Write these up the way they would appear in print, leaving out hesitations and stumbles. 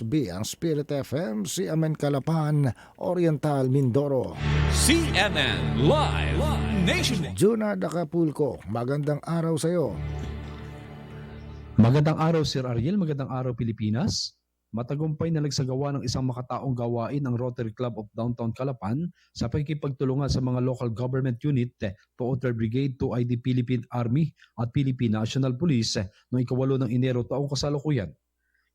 DCSB, ang Spirit FM, CMN Calapan, Oriental Mindoro. CNN Live Nationwide. Junard Acapulco, magandang araw sa iyo. Magandang araw Sir Ariel, magandang araw Pilipinas. Matagumpay na nagsagawa ng isang makataong gawain ang Rotary Club of Downtown Calapan sa pakikipagtulungan sa mga local government unit, Pooter Brigade, 2ID Philippine Army at Philippine National Police noong 8 ng Enero taong kasalukuyan.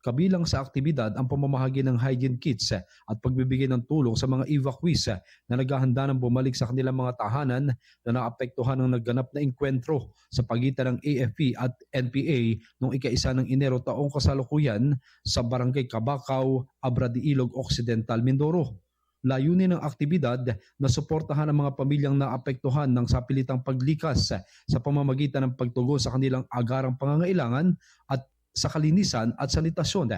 Kabilang sa aktibidad ang pamamahagi ng hygiene kits at pagbibigay ng tulong sa mga evacuees na naghahanda ng bumalik sa kanilang mga tahanan na naapektuhan ng nagganap na engkwentro sa pagitan ng AFP at NPA noong 1 ng Enero taong kasalukuyan sa Barangay Cabacao, Abra de Ilog Occidental, Mindoro. Layunin ng aktibidad na suportahan ang mga pamilyang naapektuhan ng sapilitang paglikas sa pamamagitan ng pagtugon sa kanilang agarang pangangailangan at sa kalinisan at sanitasyon.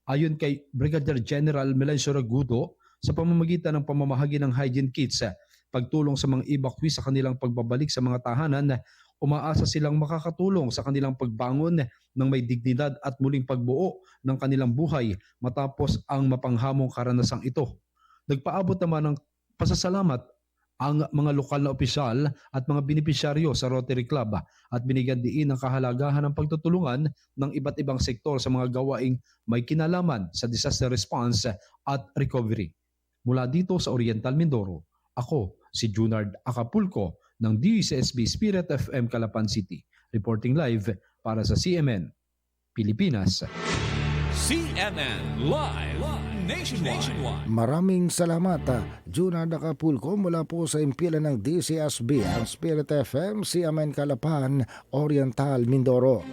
Ayon kay Brigadier General Melencio Ragudo, sa pamamagitan ng pamamahagi ng hygiene kits, pagtulong sa mga evacuees sa kanilang pagbabalik sa mga tahanan, umaasa silang makakatulong sa kanilang pagbangon ng may dignidad at muling pagbuo ng kanilang buhay matapos ang mapanghamong karanasang ito. Nagpaabot naman ng pasasalamat ang mga lokal na opisyal at mga benepisyaryo sa Rotary Club at binigyan diin ang kahalagahan ng pagtutulungan ng iba't ibang sektor sa mga gawaing may kinalaman sa disaster response at recovery. Mula dito sa Oriental Mindoro, ako si Junard Acapulco ng DCSB Spirit FM Calapan City, reporting live para sa CMN Pilipinas. CNN Live Nationwide. Maraming salamat, Junard Acapulco, mula po sa impilan ng DCSB, ang Spirit FM, CMN Calapan, Oriental Mindoro.